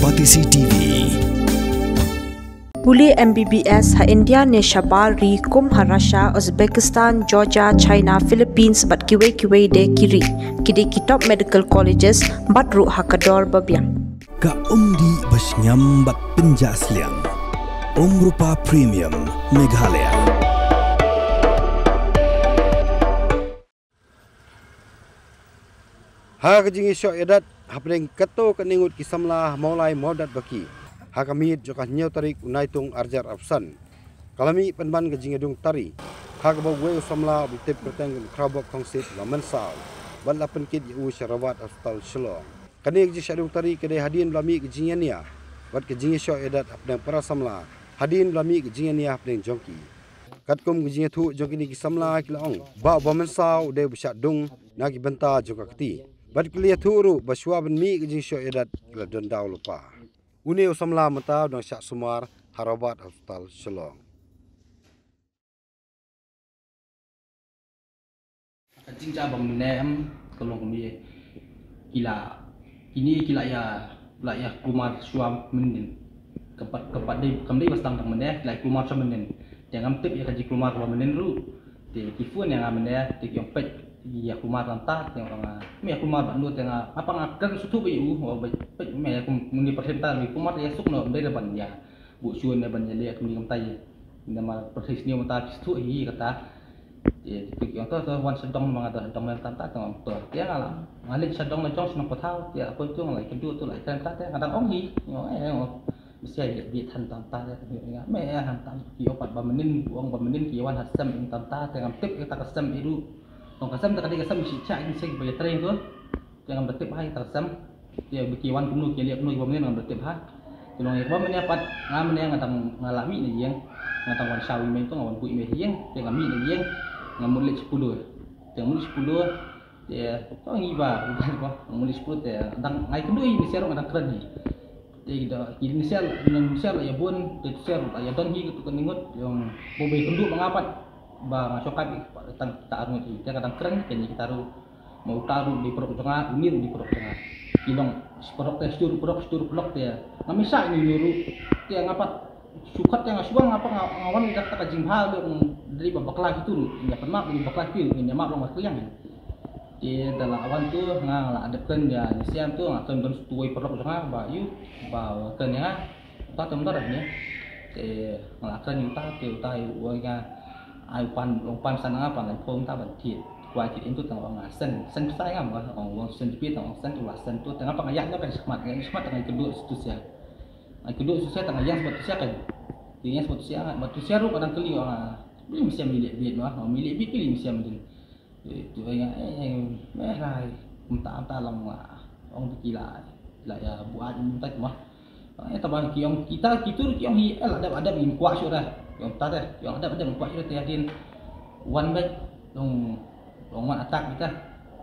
Kompetisi TV. Buli MBBS ha India ne shabar ri kum Russia, Uzbekistan, Georgia, China, Philippines bat kiwe de kiri kidi kitop medical colleges batru hakador babiang. Ka umdi basnyam bat penjaslian. Rupa Premium Meghalaya. Ha kajingi syok edat hapring kato kaningut kisamla maulai modat baki. Ha kami joka nyau tarik unaitung arjar afsan. Kalami penban kajingi dung tari. Ha kabau gue usamla butip kerteng krabok kongsit laman sal. Bala penkit yu syarawat astal shalom. Kani kajingi syadung tari kedai hadin belami kajingi niya. Bat kajingi syok edat hapring para samla. Hadin belami kajingi niya hapring jongki. Katkum kajingi tu jongki ni kisamla kilaong. Ba baman sal de besyak dung nagi benta joka keti. Bat kuliah turu baswa ben mi kejing syok edat kila dendau lupa. Uni usamla mata dong syak sumar harabat hospital Shalom. Kejing cabang menem kalau kami kila ini kila ya kumar suam menen kepat deh kami bastang tang menem kila kumar suam menen jangan tip ya kejing kumar suam menen ru di kifun yang menem di kiompet ya kumar lantar yang orang me kumar bandu tengah apa ngakan sutu biu me muni persenta mi kumar ya suk no dari ban ya bu suan ban ya le kami kamtai nama persis ni mata sutu hi kata ya yang tu wan sedong mangata sedong lantar tengah tu ya ngalam ngalik sedong na jong senang patau ya apa tu ngalai kedua tu lai lantar kadang ong hi mesti ada di tantar ya me hantam ki opat bamenin uang bamenin ki wan hasam in tantar tengah tip kita kasam itu Orang kasam tak ada kasam cicak ini saya bayar train tu, jangan bertip hai kasam, dia berkiwan penuh kialiap penuh kemudian jangan bertip hai. Kalau yang kemudian apa ngam ni ngatang ngalami ni yang ngatang wan sawi main tu ngawan kui main yang, jangan mi ni yang ngamulit 10, jangan mulit 10 dia tu ngiba bukan apa ngamulit 10 dia ngatang ngai kedua ini siaru ngatang keren ni. Dia kita kini sial ya bun, dia sial ya don hi tu keningut yang bobe kenduk mengapat. Ba masyarakat tentang taarung itu dia kadang keren kayaknya kita mau taruh di perut tengah unir di perut tengah kilong perut tekstur perut dia ngamisa ini dulu dia ngapat sukat yang asuang ngapa ngawan kita kajing hal dari babak lagi tu nggak pernah dari babak lagi ini mak long yang dia dalam awan tu ngala ada kan dia siang tu ngakan ben tuai perut tengah ba yu ba kan ya tak tempat dah ni ngalakan yuta tuai uangnya umpan sana apa ngan pom ta ban ti kwa ti itu tang sen sai ngam orang sen pi tang sen tu sen tu tengah pangayat kan semat tengah kedua situ sia kedua situ sia tengah yang sebab sia kan dia sebab sia batu sia ru kadang keli orang belum sia milik biit mah milik biit pilih sia mending itu ya rai minta long orang gila ya buat minta mah tabang kiong kita kitur kiong hi ada bin kuat sudah yang tadi yang ada kuat sudah tiadin one back long one attack kita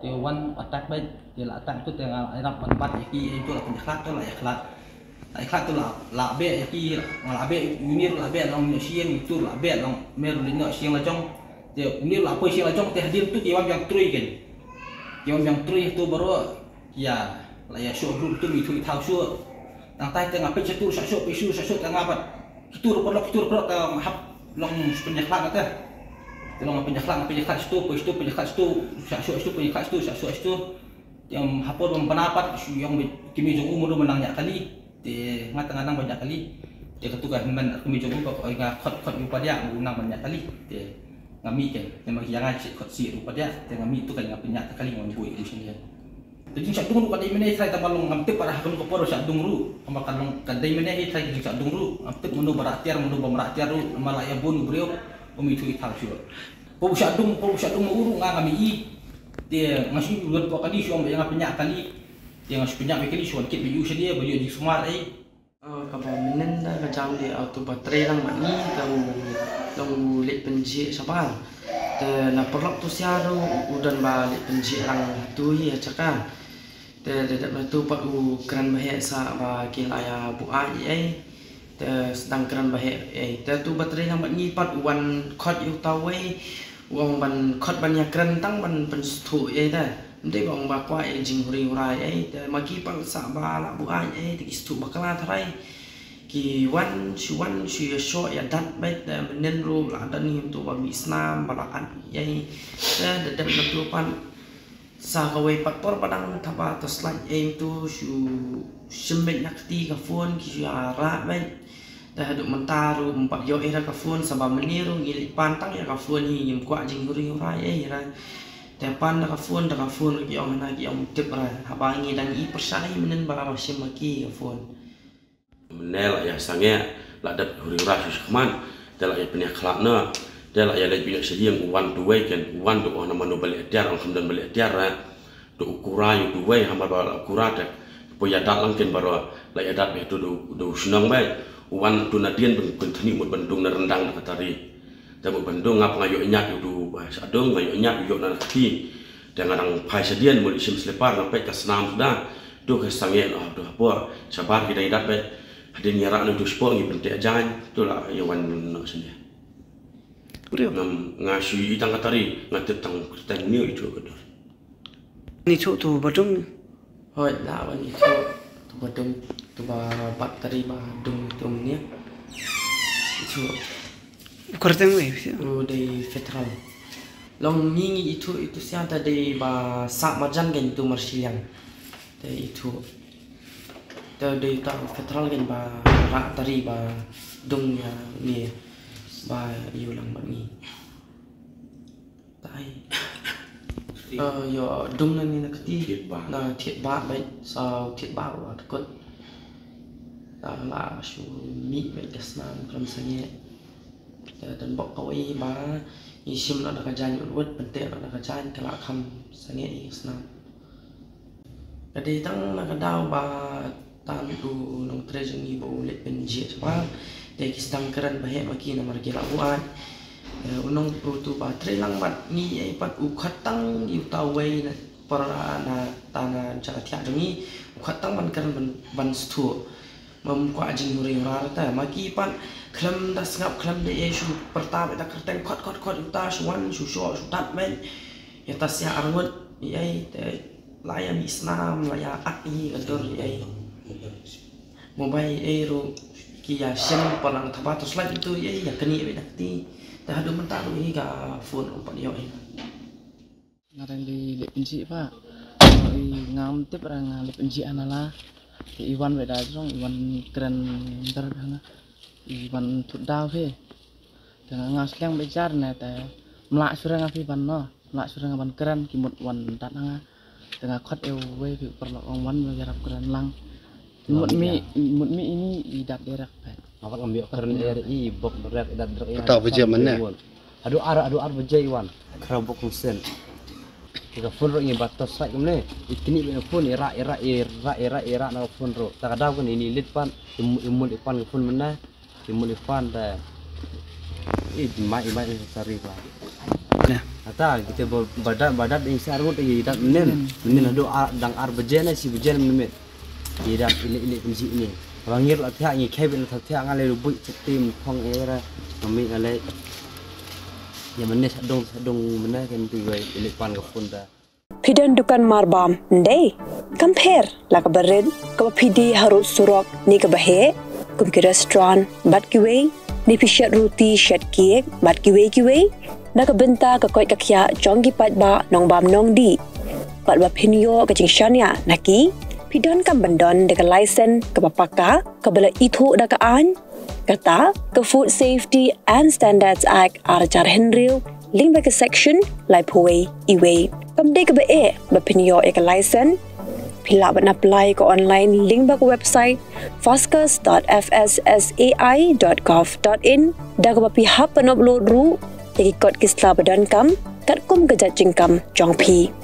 dia one attack back dia attack tu tengah Arab empat yaki itu lah penjahat tu lah ikhlas tu lah be yaki lah be unir lah be long siang itu lah be long merulina siang lah jong dia unir lah apa siang lah jong tiadin tu kiwan yang trui kan kiwan yang trui tu baru ya lah ya show tu itu tahu show tang tai tengah pecah tu satu tengah apa kitur perlok tang hap long penjahat kata long penjahat itu penjahat itu yang hapor pendapat yang Kim Jong Un mudah menangnya kali di ngatang-ngatang banyak kali dia ketukan men Kim Jong Un kok khot rupa dia menang banyak kali dia ngami kan memang jangan khot si rupa dia ngami itu kan banyak kali ngambui di sini. Jadi sak dung ru kadai meneh sai tabalong ngamtip para hakun ko poro sak dung ru amakalong kadai meneh sai sak dung ru amtip munu baratiar munu bamratiar ru malaya bun breo umitu ital syo po sak dung uru ngami i dia ngasi bulan ko kali syo yang penyak kali dia ngasi penyak kali syo kit biu sedia baju di sumar kapal menen dah kacang di auto baterai lang mani long lit penji sabal te na perlok tu siaru udan balik penji lang tu ya cakap tidak betul pak keran bahaya sa bagi ayah bu ai sedang keran bahaya tu baterai yang ni pat wan khot yu tawai uang ban khot ban ya keran tang ban penstu ta Nanti kong bakwa jing huri hurai te magi pang sa ba la bu ai te kistu bakala tharai ki wan shu sho ya dat bet menen ru la dan him tu ba misnam bala an te de na tu pan sa ka we pat por padang thaba to slide tu shu shembet nakti ka phone ki ara bet te hadu mentaru empat yo era ka phone sabab meniru ngili pantang ya ka phone hi yim kwa jing huri hurai ra Tepan dah phone lagi orang lagi orang tip lah. Habangi dan i persai menen bala masih maki phone. Menel ya sange ladat huri rasus keman. Dalam ya punya kelakna. Dalam ya lebih sediang uan duwe kan uan tu orang nama balik tiar orang kemudian balik tiar lah. Tu ukuran duwe hamba bala ukuran tak. Poya dalang kan baru la ya dat itu do senang baik. Uan tu nadian bentuk mut bendung rendang katari. Tapi Bandung ngap ngayo nyak itu sadong ngayo nyak yo na kati dengan ang pai sedian muli sim selepar sampai ke senam sudah tu ke sangen do apa sabar kita idat bet hadin yarak nu sport ngi bentek ajan tu lah yawan no sini ngam ngasi itang katari ngatet tang ni itu kedor ni tu Badung hoi la wan itu tu Badung tu ba bakteri Badung tu ni itu Kurang weh. Dari federal. Long mingi itu siapa dari ba sak majan kan itu Marsilian. Dari itu. Dari tahu federal kan ba rak tari ba dongnya ni ba yulang ba ni. Tai. Yo dong ni nak ti. Na thiet ba baik sau thiet ba wa takut. La shu mi baik dasnan from sanye. Dan bok kawai ba isim nak kajan urut penting nak kajan kelak kam sange isnam jadi tang nak daw ba tan tu nong trejeng ni bo let penji sebab dia kisang keran bahe maki nomor gila buat unong tu ba trelang bat ni ai pat u khatang yu tawai na para na tanah cara tiak ni u khatang man keran ban stu memkuat jing huri rata maki pan klam das ngap klam de shu pertama tak kerteng kot uta shuan shu dat men ya tas ya arngot yai te layan Islam laya ai gadur yai mobile ro kia sem palang thabatos lagi itu yai ya keni be nakti ta hadu mentar ni ga phone umpat yo ngarang di penji pak ngam tip orang di penji anala Iwan beda dong Iwan keren terbang Iwan tudau fe dengan ngaslang bejar nete melak surang api ban no melak surang ban keren kimut wan datang dengan kot ewe perlu wan berjarap keren lang mut mi ini idat derak pet apa ngambil keren RI bok derak idat derak tahu beja mana adu ar beja Iwan kerabok kusen jika phone ro ngi batas sak kemne ikini be phone era na phone ro tak ada kan ini lit pan imul ipan phone mena imul ipan da mai sari ba nah ata kita badat ing sarut ing idat nen ado dang ar bejena si bejena memet idat ini kunci ini bangir la thia ngi khebe la thia ngale ru bui tim phong era mami ngale ya menes sadong mena kan tuai ilepan ka funda Pidan dukan marbam ndai compare la ka bared ka pidi harut surok ni ka bahe kum ki restaurant bat ki wei ni pishat roti shat kiek bat ki wei na ka benta ka koi ka khya chonggi pat ba nong bam nong di pat ba phinyo ka jingshan ya naki pidan kam bandon de ka license ka papaka ka bala ithu da ka an kata ke Food Safety and Standards Act Arjar Henry link back section lai phoi iwe kamde ke be bapinyo ek license pila ban apply ko online link back website foscas.fssai.gov.in dak bapi hap upload ru ek kod kisla badan kam kat kum ke jajing kam jongpi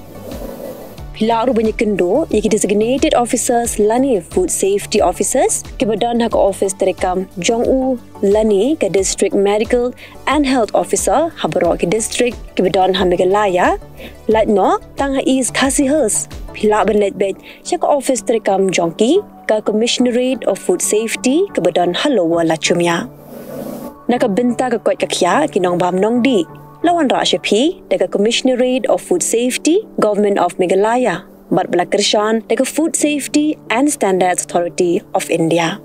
pila ru banyak kendo yaki designated officers lani food safety officers ke badan hak office terekam Jong-u lani ke district medical and health officer habro ke district ke badan hamegalaya latno tang is khasihers pila benlet bed chak office terekam Jongki ke commissionerate of food safety ke badan halowa lachumya naka benta ke kot kakya kinong bam nong di lawan Rashapi dengan Commissionerate of Food Safety, Government of Meghalaya, bat belakershan dengan Food Safety and Standards Authority of India.